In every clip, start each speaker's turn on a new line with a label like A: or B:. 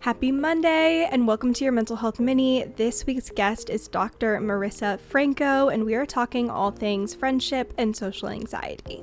A: Happy Monday and welcome to your Mental Health Mini. This week's guest is Dr. Marisa Franco, and we are talking all things friendship and social anxiety.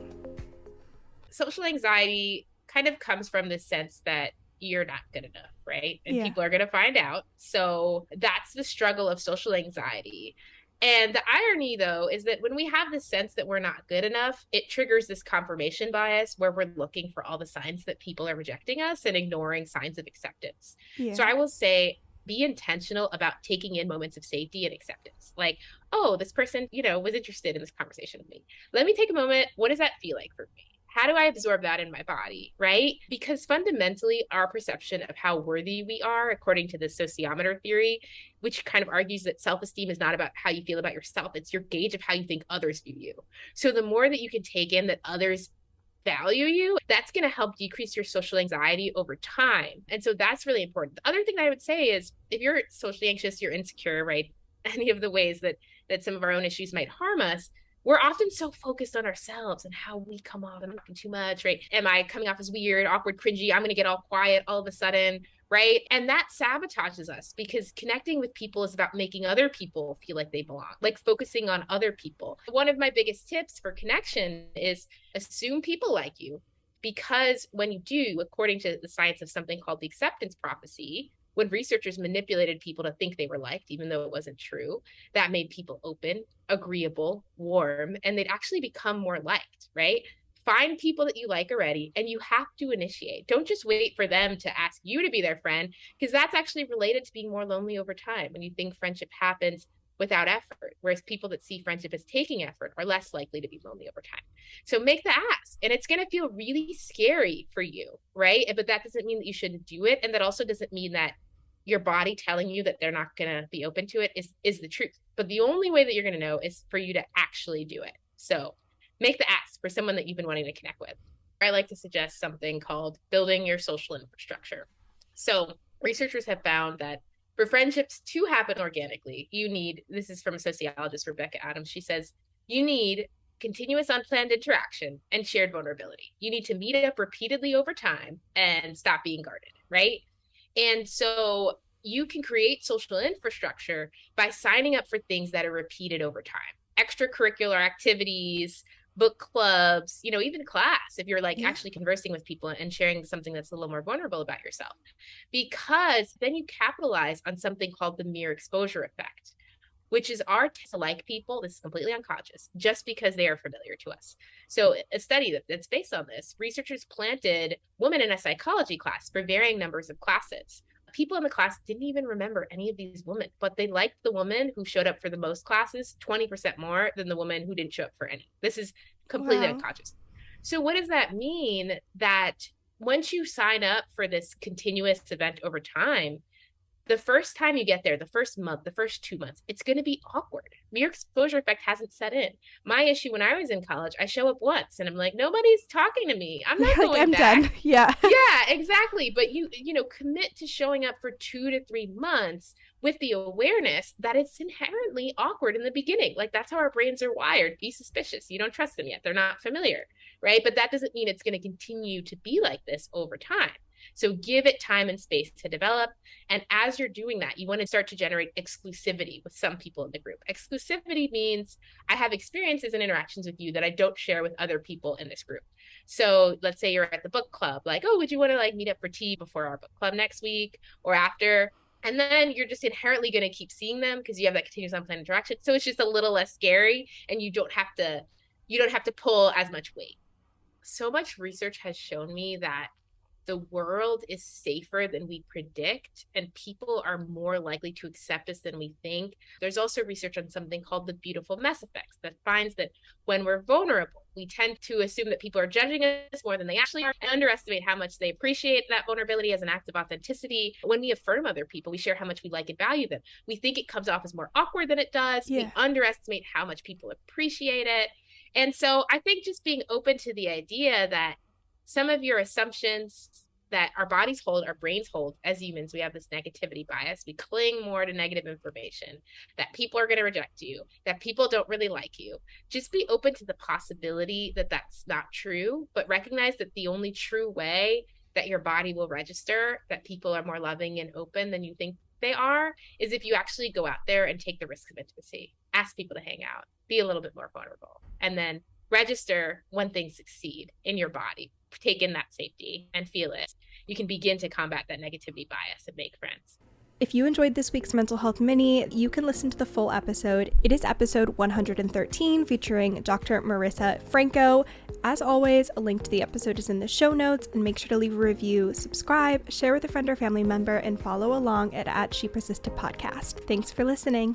B: Social anxiety kind of comes from the sense that you're not good enough, right? And people are going to find out. So that's the struggle of social anxiety. And the irony, though, is that when we have this sense that we're not good enough, it triggers this confirmation bias where we're looking for all the signs that people are rejecting us and ignoring signs of acceptance. So I will say, be intentional about taking in moments of safety and acceptance. Like, oh, this person, was interested in this conversation with me. Let me take a moment. What does that feel like for me? How do I absorb that in my body, right? Because fundamentally, our perception of how worthy we are, according to the sociometer theory, which kind of argues that self-esteem is not about how you feel about yourself, it's your gauge of how you think others view you. So the more that you can take in that others value you, that's going to help decrease your social anxiety over time. And so that's really important. The other thing I would say is if you're socially anxious, you're insecure, right? Any of the ways that some of our own issues might harm us, we're often so focused on ourselves and how we come off. I'm talking too much, right? Am I coming off as weird, awkward, cringy? I'm going to get all quiet all of a sudden, right? And that sabotages us because connecting with people is about making other people feel like they belong, like focusing on other people. One of my biggest tips for connection is assume people like you, because when you do, according to the science of something called the acceptance prophecy, when researchers manipulated people to think they were liked, even though it wasn't true, that made people open, agreeable, warm, and they'd actually become more liked, right? Find people that you like already, and you have to initiate. Don't just wait for them to ask you to be their friend, because that's actually related to being more lonely over time. When you think friendship happens without effort, whereas people that see friendship as taking effort are less likely to be lonely over time. So make the ask, and it's going to feel really scary for you, right? But that doesn't mean that you shouldn't do it, and that also doesn't mean that your body telling you that they're not going to be open to it is the truth. But the only way that you're going to know is for you to actually do it. So make the ask for someone that you've been wanting to connect with. I like to suggest something called building your social infrastructure. So researchers have found that for friendships to happen organically, you need, this is from sociologist Rebecca Adams, she says, you need continuous unplanned interaction and shared vulnerability. You need to meet up repeatedly over time and stop being guarded, right? And so you can create social infrastructure by signing up for things that are repeated over time. Extracurricular activities, book clubs, even class, if you're actually conversing with people and sharing something that's a little more vulnerable about yourself. Because then you capitalize on something called the mere exposure effect, which is our to like people. This is completely unconscious, just because they are familiar to us. So a study that's based on this, researchers planted women in a psychology class for varying numbers of classes. People in the class didn't even remember any of these women, but they liked the woman who showed up for the most classes 20% more than the woman who didn't show up for any. This is completely unconscious. So what does that mean? That once you sign up for this continuous event over time, the first time you get there, the first month, the first 2 months, it's going to be awkward. Your exposure effect hasn't set in. My issue when I was in college, I show up once and I'm like, nobody's talking to me. I'm not going back.
A: Done. Yeah.
B: Yeah, exactly. But you commit to showing up for 2 to 3 months with the awareness that it's inherently awkward in the beginning. Like that's how our brains are wired. Be suspicious. You don't trust them yet. They're not familiar, right? But that doesn't mean it's going to continue to be like this over time. So give it time and space to develop. And as you're doing that, you want to start to generate exclusivity with some people in the group. Exclusivity means I have experiences and interactions with you that I don't share with other people in this group. So let's say you're at the book club, like, oh, would you want to meet up for tea before our book club next week or after? And then you're just inherently going to keep seeing them because you have that continuous unplanned interaction. So it's just a little less scary and you don't have to pull as much weight. So much research has shown me that the world is safer than we predict, and people are more likely to accept us than we think. There's also research on something called the beautiful mess effects that finds that when we're vulnerable, we tend to assume that people are judging us more than they actually are and underestimate how much they appreciate that vulnerability as an act of authenticity. When we affirm other people, we share how much we like and value them. We think it comes off as more awkward than it does. We underestimate how much people appreciate it. And so I think just being open to the idea that some of your assumptions that our bodies hold, our brains hold as humans, we have this negativity bias. We cling more to negative information, that people are going to reject you, that people don't really like you. Just be open to the possibility that that's not true, but recognize that the only true way that your body will register that people are more loving and open than you think they are is if you actually go out there and take the risk of intimacy, ask people to hang out, be a little bit more vulnerable, and then register when things succeed in your body. Take in that safety and feel it. You can begin to combat that negativity bias and make friends.
A: If you enjoyed this week's Mental Health Mini, you can listen to the full episode. It is episode 113 featuring Dr. Marisa Franco. As always, a link to the episode is in the show notes, and make sure to leave a review, subscribe, share with a friend or family member, and follow along at She Persisted podcast. Thanks for listening.